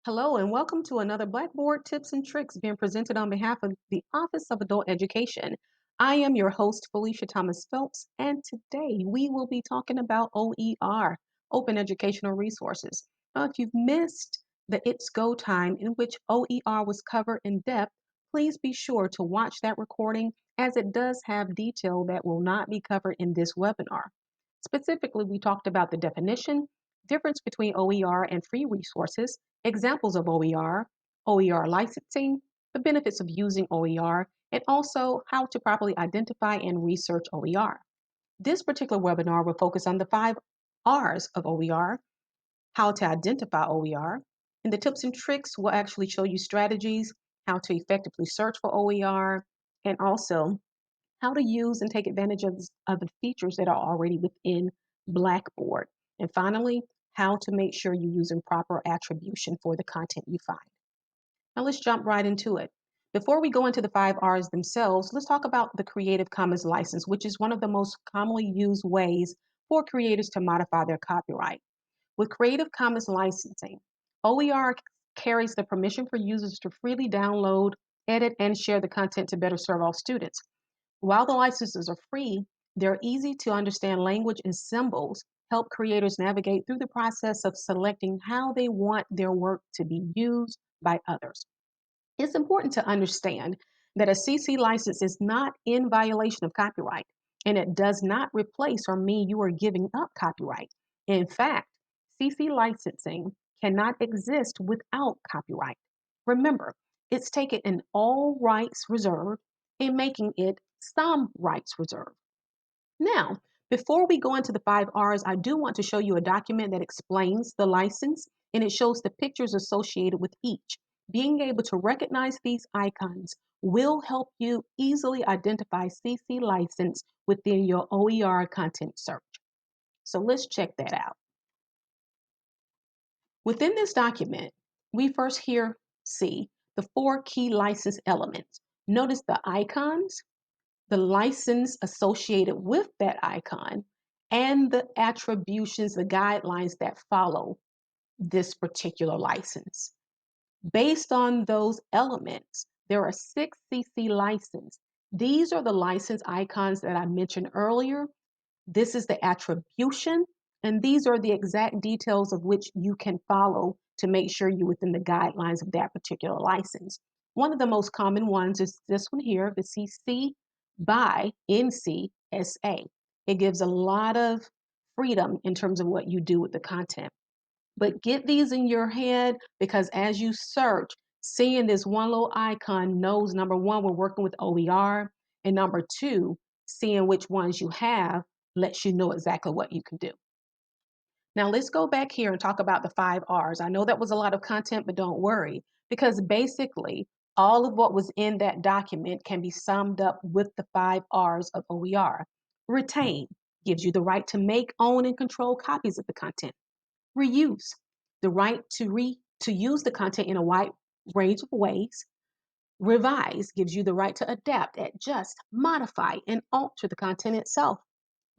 Hello and welcome to another Blackboard Tips and Tricks being presented on behalf of the Office of Adult Education. I am your host, Felicia Thomas Phelps, and today we will be talking about OER, Open Educational Resources. Now, if you've missed the It's Go time in which OER was covered in depth, please be sure to watch that recording as it does have detail that will not be covered in this webinar. Specifically, we talked about the definition, difference between OER and free resources, examples of OER, OER licensing, the benefits of using OER, and also how to properly identify and research OER. This particular webinar will focus on the 5 R's of OER, how to identify OER, and the tips and tricks will actually show you strategies, how to effectively search for OER, and also how to use and take advantage of the features that are already within Blackboard. And finally, how to make sure you're using proper attribution for the content you find. Now let's jump right into it. Before we go into the 5 R's themselves, let's talk about the Creative Commons license, which is one of the most commonly used ways for creators to modify their copyright. With Creative Commons licensing, OER carries the permission for users to freely download, edit, and share the content to better serve all students. While the licenses are free, their easy to understand language and symbols help creators navigate through the process of selecting how they want their work to be used by others. It's important to understand that a CC license is not in violation of copyright, and it does not replace or mean you are giving up copyright. In fact, CC licensing cannot exist without copyright. Remember, it's taken an all rights reserved and making it some rights reserved. Now, before we go into the 5 R's, I do want to show you a document that explains the license and it shows the pictures associated with each. Being able to recognize these icons will help you easily identify CC license within your OER content search. So let's check that out. Within this document, we first here see the 4 key license elements. Notice the icons, the license associated with that icon, and the attributions, the guidelines that follow this particular license. Based on those elements, there are 6 CC licenses. These are the license icons that I mentioned earlier. This is the attribution, and these are the exact details of which you can follow to make sure you're within the guidelines of that particular license. One of the most common ones is this one here, the CC by NCSA. It gives a lot of freedom in terms of what you do with the content. But get these in your head because as you search, seeing this one little icon knows number one, we're working with OER, and number two, seeing which ones you have lets you know exactly what you can do. Now let's go back here and talk about the 5 R's. I know that was a lot of content, but don't worry, because basically all of what was in that document can be summed up with the 5 R's of OER. Retain gives you the right to make, own, and control copies of the content. Reuse, the right to use the content in a wide range of ways. Revise gives you the right to adapt, adjust, modify, and alter the content itself.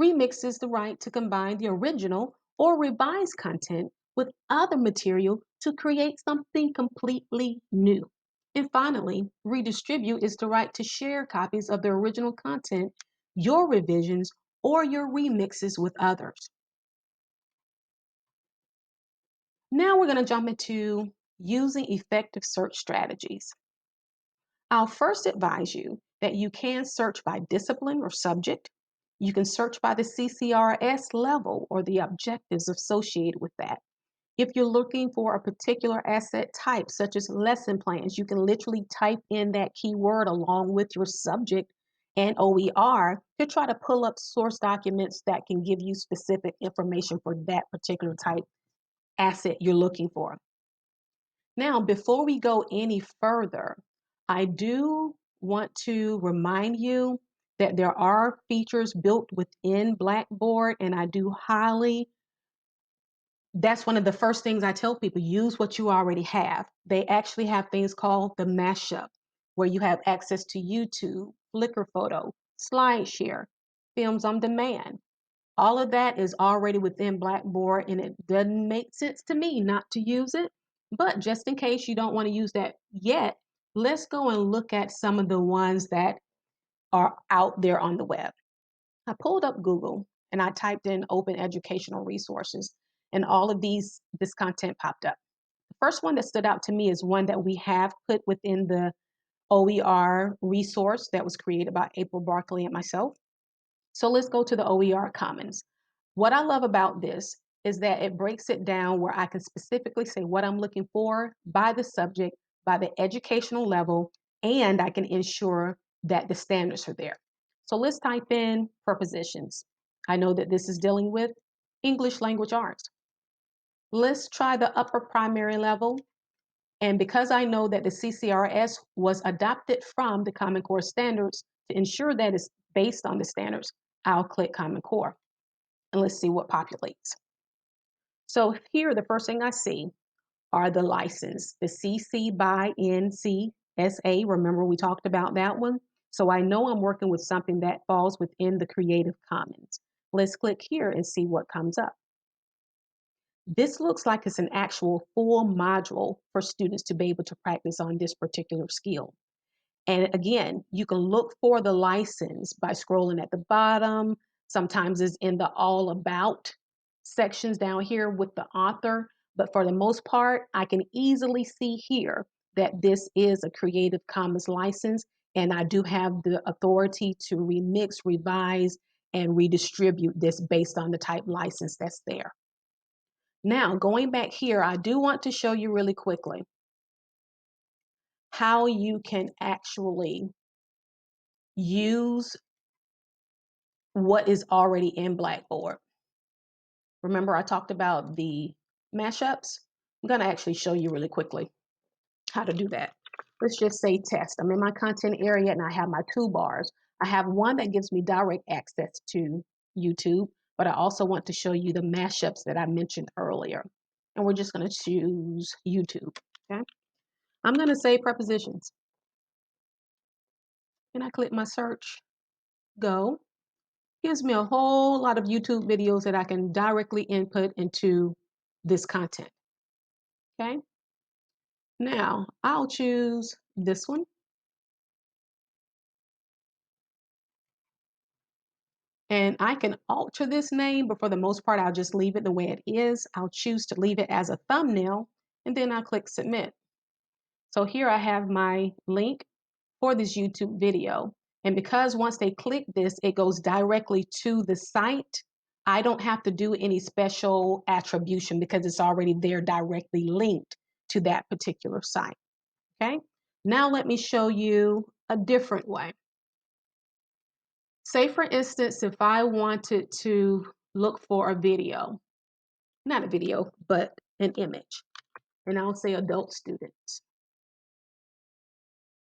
Remix is the right to combine the original or revised content with other material to create something completely new. And finally, redistribute is the right to share copies of the original content, your revisions, or your remixes with others. Now we're going to jump into using effective search strategies. I'll first advise you that you can search by discipline or subject. You can search by the CCRS level or the objectives associated with that. If you're looking for a particular asset type, such as lesson plans, you can literally type in that keyword along with your subject and OER to try to pull up source documents that can give you specific information for that particular type asset you're looking for. Now, before we go any further, I do want to remind you that there are features built within Blackboard, and I do that's one of the first things I tell people, use what you already have. They actually have things called the mashup, where you have access to YouTube, Flickr photo, SlideShare, films on demand. All of that is already within Blackboard, and it doesn't make sense to me not to use it. But just in case you don't want to use that yet, let's go and look at some of the ones that are out there on the web. I pulled up Google and I typed in open educational resources, and all of this content popped up. The first one that stood out to me is one that we have put within the OER resource that was created by April Barkley and myself. So let's go to the OER Commons. What I love about this is that it breaks it down where I can specifically say what I'm looking for by the subject, by the educational level, and I can ensure that the standards are there. So let's type in prepositions. I know that this is dealing with English language arts. Let's try the upper primary level. And because I know that the CCRS was adopted from the Common Core standards to ensure that it's based on the standards, I'll click Common Core and let's see what populates. So here, the first thing I see are the license, the CC by NC SA. Remember, we talked about that one. So I know I'm working with something that falls within the Creative Commons. Let's click here and see what comes up. This looks like it's an actual full module for students to be able to practice on this particular skill. And again, you can look for the license by scrolling at the bottom. Sometimes it's in the all about sections down here with the author. But for the most part, I can easily see here that this is a Creative Commons license. And I do have the authority to remix, revise, and redistribute this based on the type license that's there. Now, going back here, I do want to show you really quickly how you can actually use what is already in Blackboard. Remember, I talked about the mashups? I'm going to actually show you really quickly how to do that. Let's just say test. I'm in my content area and I have my toolbars. I have one that gives me direct access to YouTube, but I also want to show you the mashups that I mentioned earlier. And we're just going to choose YouTube. Okay. I'm going to say prepositions. And I click my search, go. Gives me a whole lot of YouTube videos that I can directly input into this content. Okay. Now I'll choose this one. And I can alter this name, but for the most part, I'll just leave it the way it is. I'll choose to leave it as a thumbnail, and then I'll click submit. So here I have my link for this YouTube video. And because once they click this, it goes directly to the site, I don't have to do any special attribution because it's already there directly linked to that particular site. Okay. Now let me show you a different way. Say for instance, if I wanted to look for a video, not a video, but an image, and I'll say adult students.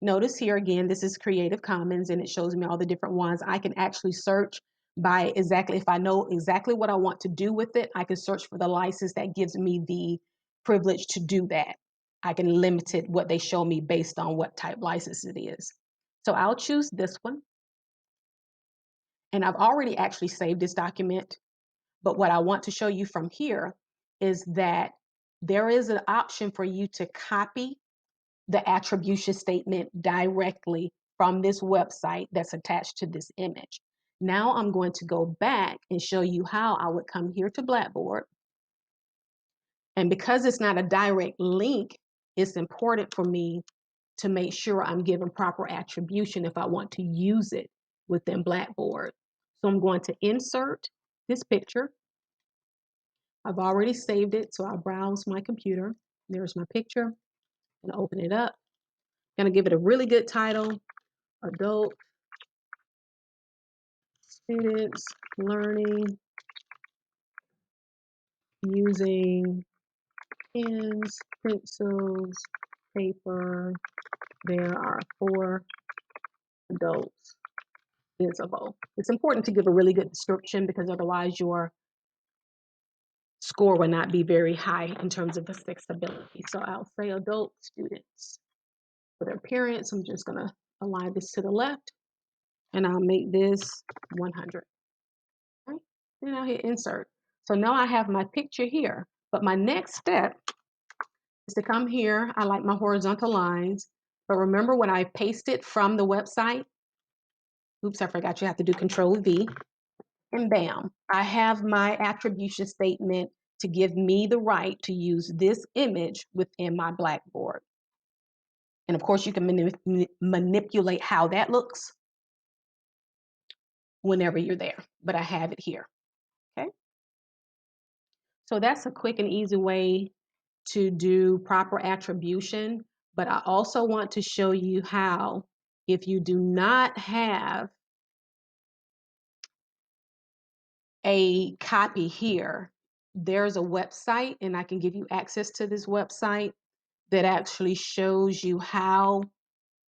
Notice here again, this is Creative Commons and it shows me all the different ones. I can actually search by exactly, if I know exactly what I want to do with it, I can search for the license that gives me the privilege to do that. I can limit it what they show me based on what type license it is. So I'll choose this one. And I've already actually saved this document. But what I want to show you from here is that there is an option for you to copy the attribution statement directly from this website that's attached to this image. Now I'm going to go back and show you how I would come here to Blackboard. And because it's not a direct link, it's important for me to make sure I'm given proper attribution if I want to use it within Blackboard. So I'm going to insert this picture. I've already saved it, so I'll browse my computer. There's my picture. I'm gonna open it up. I'm gonna give it a really good title, Adult Students Learning Using Pens, Pencils, Paper. There are 4 adults visible. It's important to give a really good description because otherwise your score will not be very high in terms of accessibility. So I'll say adult students. For their appearance, I'm just gonna align this to the left and I'll make this 100. Okay? Then I'll hit insert. So now I have my picture here, but my next step is to come here. I like my horizontal lines, but remember when I paste it from the website, oops, I forgot you have to do Control V, and bam, I have my attribution statement to give me the right to use this image within my Blackboard. And of course, you can manipulate how that looks whenever you're there, but I have it here, okay? So that's a quick and easy way to do proper attribution, but I also want to show you how, if you do not have a copy here, there's a website, and I can give you access to this website that actually shows you how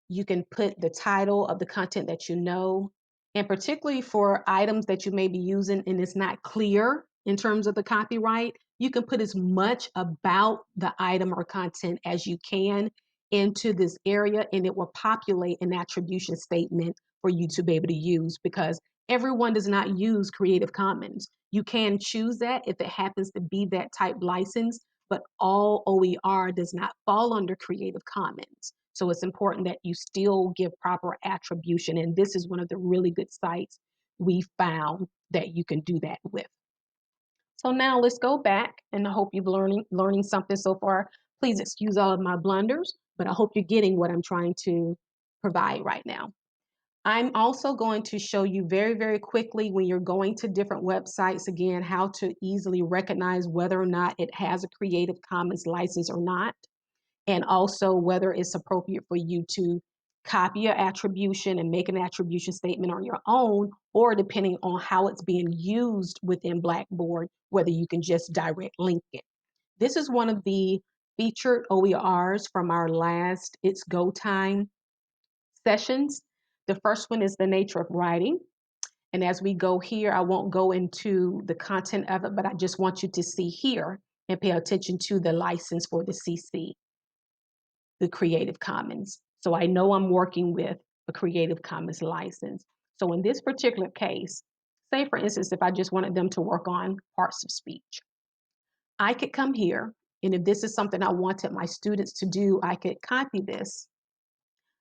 you can put the title of the content that you know, and particularly for items that you may be using and it's not clear in terms of the copyright, you can put as much about the item or content as you can into this area, and it will populate an attribution statement for you to be able to use, because everyone does not use Creative Commons. You can choose that if it happens to be that type license, but all OER does not fall under Creative Commons. So it's important that you still give proper attribution. And this is one of the really good sites we found that you can do that with. So now let's go back, and I hope you've learning something so far. Please excuse all of my blunders, but I hope you're getting what I'm trying to provide right now. I'm also going to show you very, very quickly, when you're going to different websites, again, how to easily recognize whether or not it has a Creative Commons license or not, and also whether it's appropriate for you to copy your attribution and make an attribution statement on your own, or depending on how it's being used within Blackboard, whether you can just direct link it. This is one of the featured OERs from our last It's Go Time sessions. The first one is the nature of writing. And as we go here, I won't go into the content of it, but I just want you to see here and pay attention to the license for the CC, the Creative Commons. So I know I'm working with a Creative Commons license. So in this particular case, say for instance, if I just wanted them to work on parts of speech, I could come here, and if this is something I wanted my students to do, I could copy this.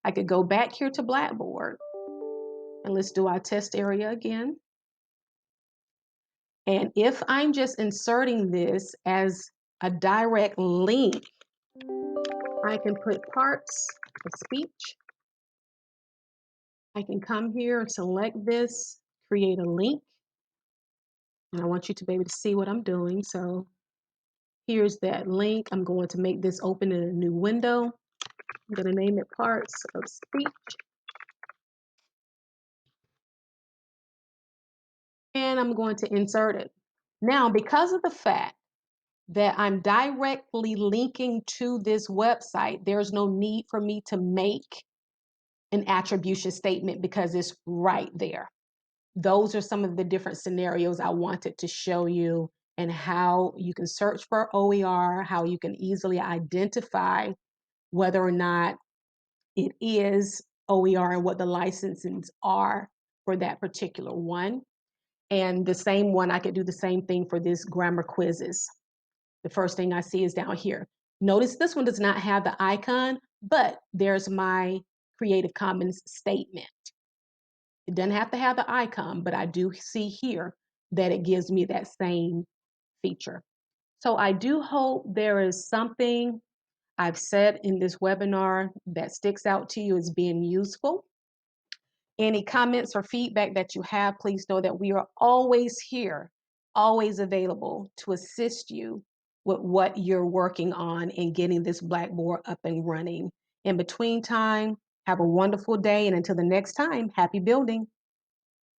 I could go back here to Blackboard, and let's do our test area again. And if I'm just inserting this as a direct link, I can put parts of speech. I can come here and select this, create a link, and I want you to be able to see what I'm doing. So here's that link. I'm going to make this open in a new window. I'm going to name it parts of speech. And I'm going to insert it. Now, because of the fact that I'm directly linking to this website, there's no need for me to make an attribution statement because it's right there. Those are some of the different scenarios I wanted to show you, and how you can search for OER, how you can easily identify whether or not it is OER and what the licenses are for that particular one. And the same one, I could do the same thing for this grammar quizzes. The first thing I see is down here. Notice this one does not have the icon, but there's my Creative Commons statement. It doesn't have to have the icon, but I do see here that it gives me that same feature. So I do hope there is something I've said in this webinar that sticks out to you as being useful. Any comments or feedback that you have, please know that we are always here, always available to assist you with what you're working on and getting this Blackboard up and running. In between time, have a wonderful day, and until the next time, happy building.